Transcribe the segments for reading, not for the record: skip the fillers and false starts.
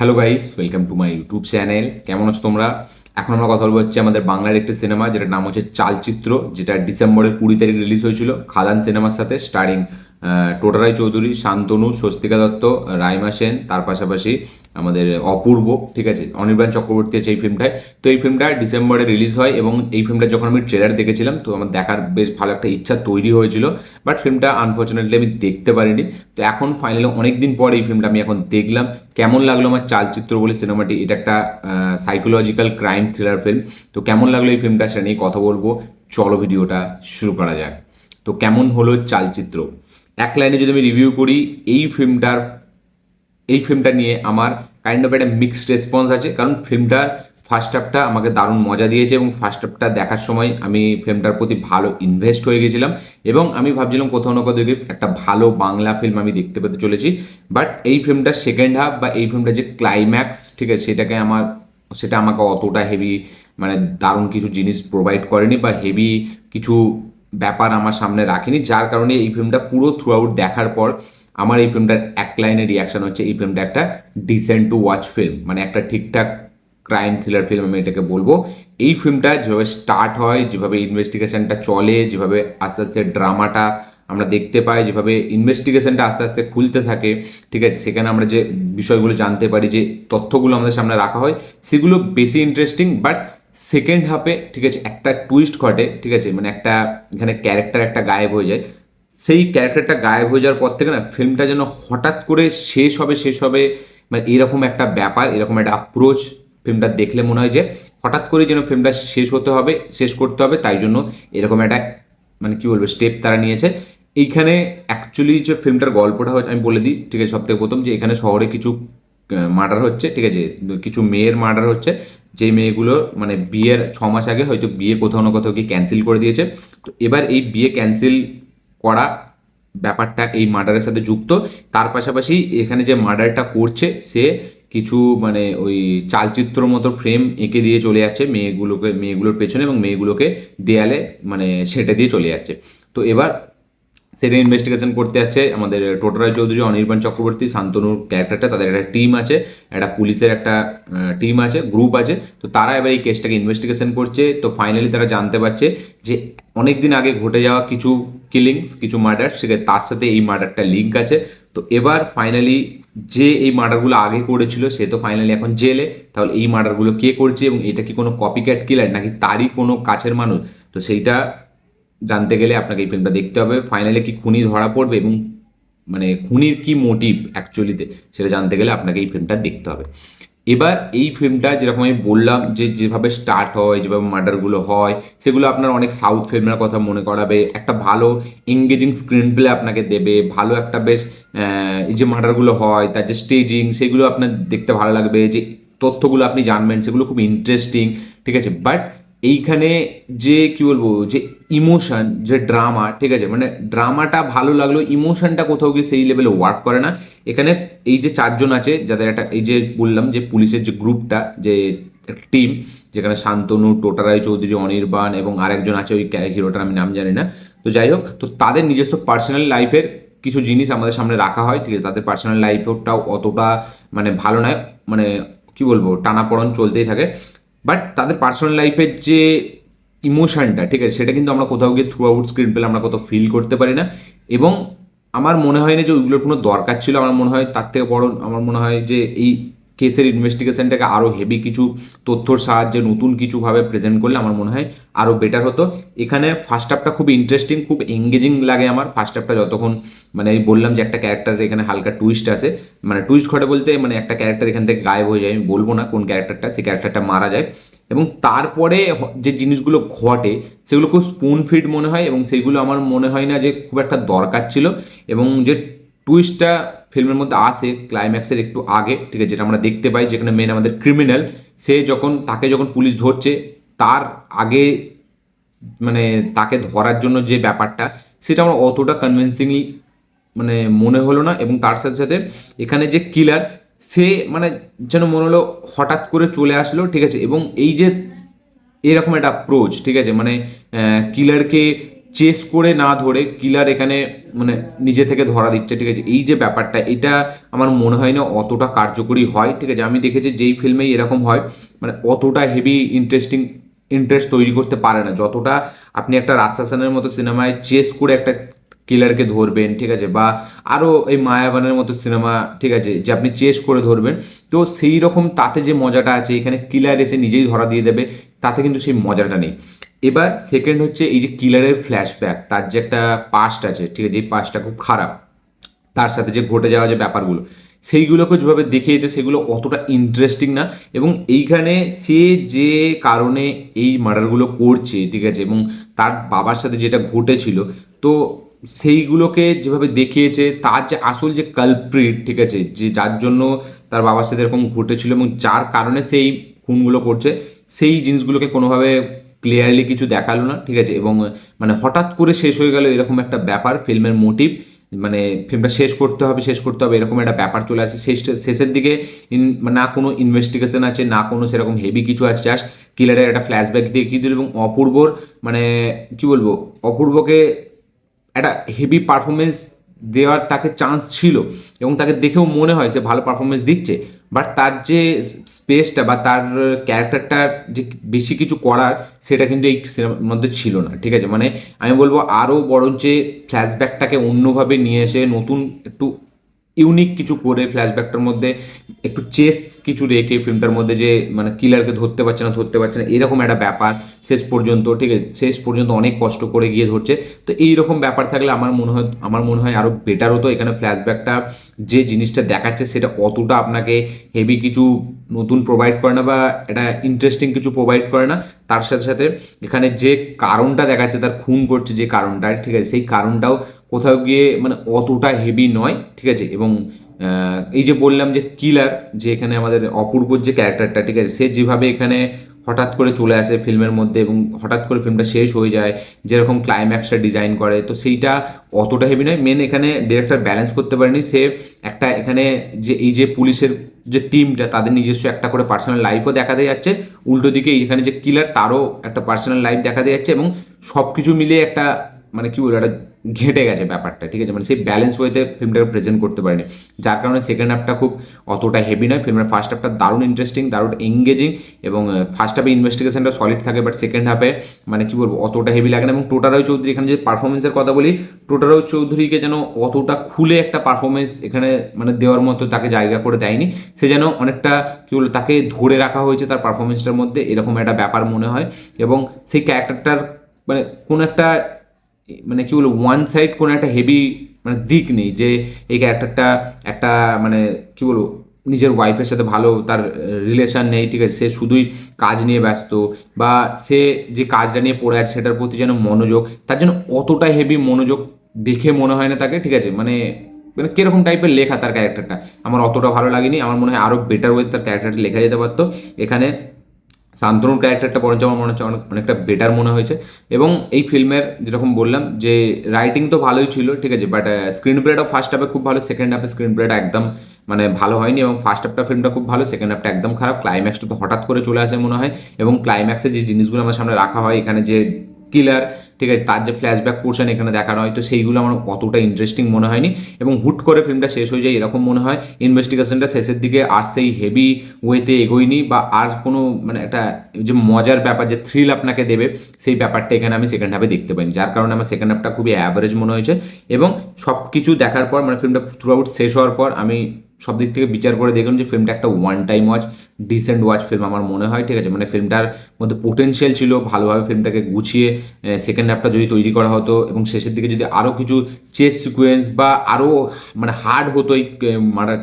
Hello guys, welcome to my YouTube channel. কেমন আছো তোমরা? এখন আমরা কথা বলবো হচ্ছে আমাদের বাংলার একটি সিনেমা যেটার নাম হচ্ছে চালচিত্র, যেটা ডিসেম্বরের 20 তারিখ রিলিজ হয়েছিল খাদান সিনেমার সাথে, স্টারিং টোটারাই চৌধুরী, শান্তনু, স্বস্তিকা দত্ত, রাইমা সেন, তার পাশাপাশি আমাদের অপূর্ব, ঠিক আছে, অনির্বাণ চক্রবর্তী আছে এই ফিল্মটায়। তো এই ফিল্মটা ডিসেম্বরে রিলিজ হয় এবং এই ফিল্মটা যখন আমি ট্রেলার দেখেছিলাম তো আমার দেখার বেশ ভালো একটা ইচ্ছা তৈরি হয়েছিল, বাট ফিল্মটা আনফর্চুনেটলি আমি দেখতে পারিনি। তো এখন ফাইনালি অনেকদিন পর এই ফিল্মটা আমি এখন দেখলাম। কেমন লাগলো আমার চালচিত্র বলে সিনেমাটি? এটা একটা সাইকোলজিক্যাল ক্রাইম থ্রিলার ফিল্ম। তো কেমন লাগলো এই ফিল্মটা সেটা নিয়ে কথা বলবো। চলো ভিডিওটা শুরু করা যাক। তো কেমন হলো চালচিত্র, এক লাইনে যদি আমি রিভিউ করি, এই ফিল্মটার এই ফিল্মটা নিয়ে আমার কাইন্ড অফ একটা মিক্সড রেসপন্স আছে। কারণ ফিল্মটার ফার্স্ট হাফটা আমাকে দারুণ মজা দিয়েছে এবং ফার্স্ট হাফটা দেখার সময় আমি ফিল্মটার প্রতি ভালো ইনভেস্ট হয়ে গেছিলাম এবং আমি ভাবছিলাম কোথাও না কোথাও গিয়ে একটা ভালো বাংলা ফিল্ম আমি দেখতে পেতে চলেছি। বাট এই ফিল্মটার সেকেন্ড হাফ বা এই ফিল্মটার যে ক্লাইম্যাক্স, ঠিক আছে, সেটা আমাকে অতটা হেভি, মানে দারুণ কিছু জিনিস প্রোভাইড করেনি বা হেভি কিছু ব্যাপার আমার সামনে রাখেনি, যার কারণে এই ফিল্মটা পুরো থ্রু আউট দেখার পর আমার এই ফিল্মটার এক লাইনে রিয়াকশন হচ্ছে এই ফিল্মটা একটা ডিসেন্ট টু ওয়াচ ফিল্ম, মানে একটা ঠিকঠাক ক্রাইম থ্রিলার ফিল্ম আমি এটাকে বলবো। এই ফিল্মটা যেভাবে স্টার্ট হয়, যেভাবে ইনভেস্টিগেশনটা চলে, যেভাবে আস্তে আস্তে ড্রামাটা আমরা দেখতে পাই, যেভাবে ইনভেস্টিগেশনটা আস্তে আস্তে খুলতে থাকে, ঠিক আছে, সেখানে আমরা যে বিষয়গুলো জানতে পারি, যে তথ্যগুলো আমাদের সামনে রাখা হয়, সেগুলো বেশি ইন্টারেস্টিং। বাট সেকেন্ড হাফে, ঠিক আছে, একটা টুইস্ট ঘটে, ঠিক আছে, মানে একটা এখানে ক্যারেক্টার একটা গায়েব হয়ে যায়। সেই ক্যারেক্টারটা গায়েব হয়ে যাওয়ার পর থেকে না ফিল্মটা যেন হঠাৎ করে শেষ হবে, মানে এরকম একটা ব্যাপার, এরকম একটা অ্যাপ্রোচ ফিল্মটা দেখলে মনে হয় যে হঠাৎ করে যেন ফিল্মটা শেষ করতে হবে, তাই জন্য এরকম একটা, মানে কি বলবো, স্টেপ তারা নিয়েছে। এইখানে অ্যাকচুয়ালি যে ফিল্মটার গল্পটা হচ্ছে আমি বলে দিই, ঠিক আছে, সবথেকে প্রথম যে এখানে শহরে কিছু মার্ডার হচ্ছে, ঠিক আছে, কিছু মেয়ের মার্ডার হচ্ছে, যে মেয়েগুলো মানে বিয়ের 6 মাস আগে হয়তো বিয়ে কোথাও না কোথাও গিয়ে ক্যান্সেল করে দিয়েছে। তো এবার এই বিয়ে ক্যান্সেল করা ব্যাপারটা এই মার্ডারের সাথে যুক্ত। তার পাশাপাশি এখানে যে মার্ডারটা করছে সে কিছু মানে ওই চালচিত্র মতো ফ্রেম এঁকে দিয়ে চলে যাচ্ছে মেয়েগুলোর পেছনে, এবং মেয়েগুলোকে দেয়ালে মানে সেটা দিয়ে চলে যাচ্ছে। তো এবার সেটা ইনভেস্টিগেশন করতে আসছে আমাদের টোটরাই চৌধুরী, অনির্বাণ চক্রবর্তী, শান্তনুর ক্যারেক্টারটা, তাদের একটা টিম আছে, একটা পুলিশের একটা টিম আছে, গ্রুপ আছে। তো তারা এবার এই কেসটাকে ইনভেস্টিগেশন করছে। তো ফাইনালি তারা জানতে পারছে যে অনেক দিন আগে ঘটে যাওয়া কিছু কিলিংস, কিছু মার্ডার, সেখানে তার সাথে এই মার্ডারটা লিঙ্ক আছে। তো এবার ফাইনালি যে এই মার্ডারগুলো আগে করেছিল সে তো ফাইনালি এখন জেলে। তাহলে এই মার্ডারগুলো কে করছে এবং এটা কি কোনো কপি ক্যাট কিলার নাকি তারই কোনো কাছের মানুষ, তো সেইটা জানতে গেলে আপনাকে এই ফিল্মটা দেখতে হবে। ফাইনালি কি খুনি ধরা পড়বে এবং মানে খুনির কি মোটিভ অ্যাকচুয়ালিতে, সেটা জানতে গেলে আপনাকে এই ফিল্মটা দেখতে হবে। এবার এই ফিল্মটা যেরকম আমি বললাম যে যেভাবে স্টার্ট হয়, যেভাবে মার্ডারগুলো হয়, সেগুলো আপনার অনেক সাউথ ফিল্মের কথা মনে করাবে, একটা ভালো এঙ্গেজিং স্ক্রিন প্লে আপনাকে দেবে, ভালো একটা বেশ এই যে মার্ডারগুলো হয় তার যে স্টেজিং, সেগুলো আপনার দেখতে ভালো লাগবে, যে তথ্যগুলো আপনি জানবেন সেগুলো খুব ইন্টারেস্টিং, ঠিক আছে। বাট এইখানে যে কি বলবো, যে ইমোশন, যে ড্রামা, ঠিক আছে, মানে ড্রামাটা ভালো লাগলো, ইমোশনটা কোথাও গিয়ে সেই লেভেলে ওয়ার্ক করে না। এখানে এই যে চারজন আছে যাদের একটা, এই যে বললাম যে পুলিশের যে গ্রুপটা, যে টিম, যেখানে শান্তনু, টোটারাই চৌধুরী, অনির্বাণ এবং আরেকজন আছে ওই হিরোটার আমি নাম জানি না। তো যাই হোক, তো তাদের নিজস্ব পার্সোনাল লাইফের কিছু জিনিস আমাদের সামনে রাখা হয়, ঠিক আছে, তাদের পার্সোনাল লাইফটাও অতটা মানে ভালো নয়, মানে কি বলবো, টানাপোড়েন চলতেই থাকে। বাট তাদের পার্সোনাল লাইফের যে ইমোশনটা, ঠিক আছে, সেটা কিন্তু আমরা কোথাও গিয়ে থ্রু আউট স্ক্রিন পেলে আমরা কোথাও ফিল করতে পারি না। এবং আমার মনে হয় না যে ওইগুলোর কোনো দরকার ছিল। আমার মনে হয় তার থেকে বড়, আমার মনে হয় যে এই কেসের ইনভেস্টিগেশনটাকে আরও হেভি কিছু তথ্যর সাহায্যে নতুন কিছুভাবে প্রেজেন্ট করলে আমার মনে হয় আরও বেটার হতো। এখানে ফার্স্ট হাফটা খুব ইন্টারেস্টিং, খুব এঙ্গেজিং লাগে আমার ফার্স্ট হাফটা, যতক্ষণ মানে আমি বললাম যে একটা ক্যারেক্টারের এখানে হালকা টুইস্ট আসে, মানে টুইস্ট ঘটে বলতে মানে একটা ক্যারেক্টার এখান থেকে গায়েব হয়ে যায়, আমি বলবো না কোন ক্যারেক্টারটা, সেই ক্যারেক্টারটা মারা যায়। এবং তারপরে যে জিনিসগুলো ঘটে সেগুলো খুব স্পুন ফিড মনে হয় এবং সেগুলো আমার মনে হয় না যে খুব একটা দরকার ছিল। এবং যে টুইস্টটা ফিল্মের মধ্যে আসে ক্লাইম্যাক্সের একটু আগে, ঠিক আছে, যেটা আমরা দেখতে পাই, যেখানে মেন আমাদের ক্রিমিনাল, সে যখন পুলিশ ধরছে তার আগে, মানে তাকে ধরার জন্য যে ব্যাপারটা, সেটা আমার অতটা কনভিন্সিংলি মানে মনে হলো না। এবং তার সাথে সাথে এখানে যে কিলার, সে মানে যেন মনে হলো হঠাৎ করে চলে আসলো, ঠিক আছে, এবং এই যে এরকম একটা অ্যাপ্রোচ, ঠিক আছে, মানে কিলারকে চেস করে না ধরে কিলার এখানে মানে নিজে থেকে ধরা দিচ্ছে, ঠিক আছে। এই যে ব্যাপারটা, এটা আমার মনে হয় না অতটা কার্যকরী হয়, ঠিক আছে। আমি দেখেছি যেই ফিল্মেই এরকম হয়, মানে অতটা হেভি ইন্টারেস্ট তৈরি করতে পারে না, যতটা আপনি একটা রাজশাসনের মতো সিনেমায় চেস করে একটা কিলারকে ধরবেন, ঠিক আছে, বা আরও এই মায়াবানের মতো সিনেমা, ঠিক আছে, যে আপনি চেস করে ধরবেন। তো সেই রকম তাতে যে মজাটা আছে, এখানে কিলার এসে নিজেই ধরা দিয়ে দেবে, তাতে কিন্তু সেই মজাটা নেই। এবার সেকেন্ড হচ্ছে এই যে কিলারের ফ্ল্যাশব্যাক, তার যে একটা পাস্ট আছে, ঠিক আছে, যে পাস্টটা খুব খারাপ, তার সাথে যে ঘটে যাওয়া যে ব্যাপারগুলো, সেইগুলোকে যেভাবে দেখিয়েছে সেগুলো অতটা ইন্টারেস্টিং না। এবং এইখানে সে যে কারণে এই মার্ডারগুলো করছে, ঠিক আছে, এবং তার বাবার সাথে যেটা ঘটেছিল, তো সেইগুলোকে যেভাবে দেখিয়েছে, তার যে আসল যে কালপ্রিট, ঠিক আছে, যে যার জন্য তার বাবার সাথে এরকম ঘটেছিল এবং যার কারণে সেই খুনগুলো করছে, সেই জিনিসগুলোকে কোনোভাবে ক্লিয়ারলি কিছু দেখালো না, ঠিক আছে। এবং মানে হঠাৎ করে শেষ হয়ে গেল এরকম একটা ব্যাপার, ফিল্মের মোটিভ, মানে ফিল্মটা শেষ করতে হবে এরকম একটা ব্যাপার চলে আসে শেষের দিকে। না কোনো ইনভেস্টিগেশন আছে, না কোনো সেরকম হেভি কিছু আছে, জাস্ট কিলারের একটা ফ্ল্যাশব্যাক দিয়ে কি দিল, এবং অপূর্বর মানে কি বলবো, অপূর্বকে একটা হেভি পারফরমেন্স দেওয়ার তাকে চান্স ছিল, এবং তাকে দেখেও মনে হয় সে ভালো পারফরমেন্স দিচ্ছে, বাট তার যে স্পেসটা বা তার ক্যারেক্টারটার যে বেশি কিছু করার, সেটা কিন্তু এই সিনেমার মধ্যে ছিল না, ঠিক আছে। মানে আমি বলবো আরও বরঞ্চ ফ্ল্যাশব্যাকটাকে অন্যভাবে নিয়ে এসে নতুন একটু ইউনিক কিছু করে ফ্ল্যাশব্যাকটার মধ্যে একটু চেস কিছু রেখে ফিল্মটার মধ্যে, যে মানে কিলারকে ধরতে পারছে না এরকম একটা ব্যাপার শেষ পর্যন্ত, ঠিক আছে, শেষ পর্যন্ত অনেক কষ্ট করে গিয়ে ধরছে। তো এইরকম ব্যাপার থাকলে আমার মনে হয় আরও বেটার হতো। এখানে ফ্ল্যাশব্যাকটা যে জিনিসটা দেখাচ্ছে সেটা অতটা আপনাকে হেভি কিছু নতুন প্রোভাইড করে না, বা এটা ইন্টারেস্টিং কিছু প্রোভাইড করে না। তার সাথে সাথে এখানে যে কারণটা দেখাচ্ছে, তার খুন করছে যে কারণটা, ঠিক আছে, সেই কারণটাও কোথাও গিয়ে মানে অতটা হেভি নয়, ঠিক আছে। এবং এই যে বললাম যে কিলার, যে এখানে আমাদের অপূর্বর যে ক্যারেক্টারটা, ঠিক আছে, সে যেভাবে এখানে হঠাৎ করে চলে আসে ফিল্মের মধ্যে এবং হঠাৎ করে ফিল্মটা শেষ হয়ে যায়, যেরকম ক্লাইম্যাক্সটা ডিজাইন করে, তো সেইটা অতটা হেভি নয়। মেন এখানে ডিরেক্টর ব্যালেন্স করতে পারেনি, সে একটা এখানে যে এই যে পুলিশের যে টিমটা, তাদের নিজস্ব একটা করে পার্সোনাল লাইফও দেখাতে যাচ্ছে, উল্টো দিকে এখানে যে কিলার, তারও একটা পার্সোনাল লাইফ দেখাতে যাচ্ছে, এবং সব কিছু মিলিয়ে একটা মানে কি বলবো, একটা ঘেঁটে গেছে ব্যাপারটা, ঠিক আছে। মানে সেই ব্যালেন্স ওয়েতে ফিল্মটাকে প্রেজেন্ট করতে পারেনি, যার কারণে সেকেন্ড হাফটা খুব অতটা হেভি নয়। ফিল্মের ফার্স্ট হাফটা দারুণ ইন্টারেস্টিং, দারুণ এঙ্গেজিং, এবং ফার্স্ট হাফে ইনভেস্টিগেশনটা সলিড থাকে, বাট সেকেন্ড হাফে মানে কি বলবো অতটা হেভি লাগে না। এবং টোটারাও চৌধুরী, এখানে যদি পারফরমেন্সের কথা বলি, টোটারাও চৌধুরীকে যেন অতটা খুলে একটা পারফরমেন্স এখানে মানে দেওয়ার মতো তাকে জায়গা করে দেয়নি। সে যেন অনেকটা কি বলবো, তাকে ধরে রাখা হয়েছে তার পারফরমেন্সটার মধ্যে, এরকম একটা ব্যাপার মনে হয়। এবং সেই ক্যারেক্টারটার মানে কোনো একটা মানে কি বলবো, ওয়ান সাইড কোনো একটা হেভি মানে দিক নেই, যে এই ক্যারেক্টারটা একটা মানে কি বলবো, নিজের ওয়াইফের সাথে ভালো তার রিলেশন নেই, ঠিক আছে, সে শুধুই কাজ নিয়ে ব্যস্ত, বা সে যে কাজটা নিয়ে পড়ে আছে সেটার প্রতি যেন মনোযোগ, তার জন্য অতটা হেভি মনোযোগ দেখে মনে হয় না তাকে, ঠিক আছে। মানে মানে কিরকম টাইপের লেখা তার ক্যারেক্টারটা আমার অতটা ভালো লাগেনি। আমার মনে হয় আরও বেটার ওয়ে তার ক্যারেক্টারটা লেখা যেতে পারতো। এখানে শান্তনুর ক্যারেক্টারটা বরঞ্চ আমার মনে হচ্ছে অনেকটা বেটার মনে হয়েছে। এবং এই ফিল্মের যেরকম বললাম যে রাইটিং তো ভালোই ছিল, ঠিক আছে, বাট স্ক্রিন প্লেটা ফার্স্ট হাফে খুব ভালো, সেকেন্ড হাফে স্ক্রিন প্লেটা একদম মানে ভালো হয়নি। এবং ফার্স্ট হাফটা ফিল্মটা খুব ভালো, সেকেন্ড হাফটা একদম খারাপ। ক্লাইম্যাক্সটা তো হঠাৎ করে চলে আসে মনে হয়, এবং ক্লাইম্যাক্সে যে জিনিসগুলো আমার সামনে রাখা হয়, এখানে যে কিলার, ঠিক আছে, তার যে ফ্ল্যাশব্যাক পোর্শন এখানে দেখানো হয়, তো সেইগুলো আমার অতটা ইন্টারেস্টিং মনে হয়নি। এবং হুট করে ফিল্মটা শেষ হয়ে যায় এরকম মনে হয়। ইনভেস্টিগেশনটা শেষের দিকে আর সেই হেভি ওয়েতে এগোয়নি, বা আর কোনো মানে একটা যে মজার ব্যাপার, যে থ্রিল আপনাকে দেবে, সেই ব্যাপারটা এখানে আমি সেকেন্ড হাফে দেখতে পাইনি, যার কারণে আমার সেকেন্ড হাফটা খুবই অ্যাভারেজ মনে হয়েছে। এবং সব কিছু দেখার পর মানে ফিল্মটা থ্রু আউট শেষ হওয়ার পর আমি সব দিক থেকে বিচার করে দেখলাম যে ফিল্মটা একটা one time watch, decent watch film আমার মনে হয়, ঠিক আছে। মানে ফিল্মটার মধ্যে পোটেনশিয়াল ছিল, ভালোভাবে ফিল্মটাকে গুছিয়ে সেকেন্ড হাফটা যদি তৈরি করা হতো, এবং শেষের দিকে যদি আরও কিছু চেস সিকোয়েন্স বা আরও মানে হার্ড হতো এই মার্ডার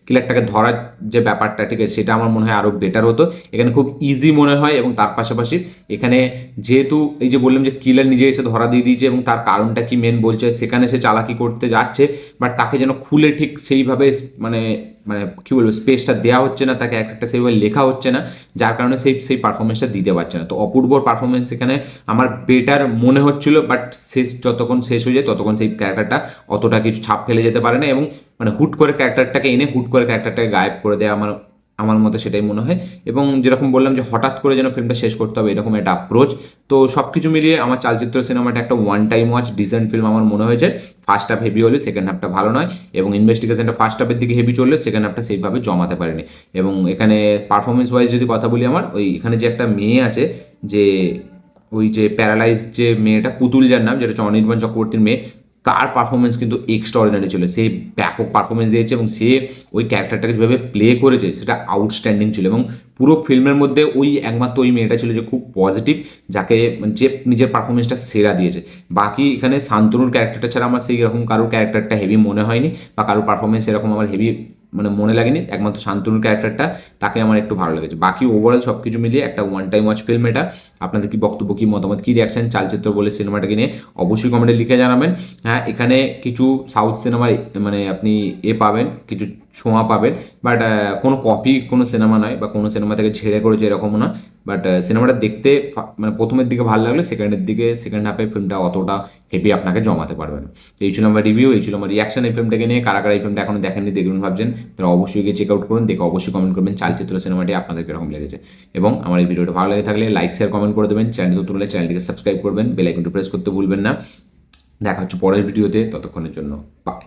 কিলারটাকে ধরার যে ব্যাপারটা, ঠিক আছে, সেটা আমার মনে হয় আরও বেটার হতো। এখানে খুব ইজি মনে হয়। এবং তার পাশাপাশি এখানে যেহেতু এই যে বললাম যে কিলার নিজে এসে ধরা দিয়ে দিয়েছে, এবং তার কারণটা কি মেন বলছে, সেখানে সে চালাকি করতে যাচ্ছে, বাট তাকে যেন খুলে ঠিক সেইভাবে মানে মানে কি বলবো স্পেসটা দেওয়া হচ্ছে না, তাকে একটা সেইভাবে লেখা হচ্ছে না, যার কারণে সেই পারফরমেন্সটা দিতে পারছে না। তো অপূর্বর পারফরমেন্স এখানে আমার বেটার মনে হচ্ছিল, বাট যতক্ষণ শেষ হয়ে যায় ততক্ষণ সেই ক্যারেক্টারটা অতটা কিছু ছাপ ফেলে যেতে পারে না। এবং মানে হুট করে ক্যারেক্টারটাকে এনে হুট করে ক্যারেক্টারটাকে গায়েব করে দেওয়া আমার আমার মতে সেটাই মনে হয়। এবং যেরকম বললাম যে হঠাৎ করে যেন ফিল্মটা শেষ করতে হবে এরকম একটা অ্যাপ্রোচ। তো সব কিছু মিলিয়ে আমার চালচিত্র সিনেমাটা একটা one time watch decent film আমার মনে হয়েছে। ফার্স্ট হাফ হেভি হলে সেকেন্ড হাফটা ভালো নয়, এবং ইনভেস্টিগেশনটা ফার্স্ট হাফের দিকে হেভি চললে সেকেন্ড হাফটা সেইভাবে জমাতে পারেনি। এবং এখানে পারফরমেন্স ওয়াইজ যদি কথা বলি, আমার ওই এখানে যে একটা মেয়ে আছে, যে ওই যে প্যারালাইজ যে মেয়েটা, পুতুল যার নাম, যেটা হচ্ছে অনির্বাণ চক্রবর্তীর মেয়ে, তার পারফরমেন্স কিন্তু এক্সট্রা অর্ডিনারি ছিল। সে ব্যাপক পারফরমেন্স দিয়েছে এবং সে ওই ক্যারেক্টারটাকে যেভাবে প্লে করেছে সেটা আউটস্ট্যান্ডিং ছিল। এবং পুরো ফিল্মের মধ্যে ওই একমাত্র ওই মেয়েটা ছিল যে খুব পজিটিভ, যাকে যে নিজের পারফরমেন্সটা সেরা দিয়েছে। বাকি এখানে শান্তনুর ক্যারেক্টারটা ছাড়া আমার সেই রকম কারোর ক্যারেক্টারটা হেভি মনে হয়নি, বা কারোর পারফরমেন্স এরকম আমার হেভি মানে মনে লাগেনি। একমাত্র শান্তনুর ক্যারেক্টারটা, তাকে আমার একটু ভালো লেগেছে। বাকি ওভারঅল সব কিছু মিলিয়ে একটা ওয়ান টাইম ওয়াচ ফিল্ম এটা। আপনাদের কি বক্তব্য, কি মতামত, কি রিয়াকশন চালচিত্র বলে সিনেমাটাকে নিয়ে অবশ্যই কমেন্টে লিখে জানাবেন। হ্যাঁ, এখানে কিছু সাউথ সিনেমার মানে আপনি পাবেন, কিছু ছোঁয়া পাবেন, বাট কোনো কপি কোনো সিনেমা নয়, বা কোনো সিনেমা থেকে ঝেড়ে করেছে এরকমও না। বাট সিনেমাটা দেখতে মানে প্রথমের দিকে ভালো লাগলে সেকেন্ডের দিকে, সেকেন্ড হাফে ফিল্মটা অতটা হেভি আপনাকে জমাতে পারবে না। তো এই ছিল আমার রিভিউ, এই ছিল আমার রিয়াকশন এই ফিল্মটাকে নিয়ে। কারা কারা এই ফিল্মটা এখনো দেখেননি, দেখবেন ভাবছেন, তারা অবশ্যই গিয়ে চেক আউট করুন। দেখে অবশ্যই কমেন্ট করবেন চালচিত্র সিনেমাটি আপনাদের কিরকম লেগেছে। এবং আমার এই ভিডিওটা ভালো লেগে থাকলে লাইক শেয়ার কমেন্ট করে দেবেন। চ্যানেল নতুন হলে চ্যানেলটিকে সাবস্ক্রাইব করবেন, বেল আইকনটি প্রেস করতে ভুলবেন না। দেখা হচ্ছে পরের ভিডিওতে, ততক্ষণের জন্য বাই।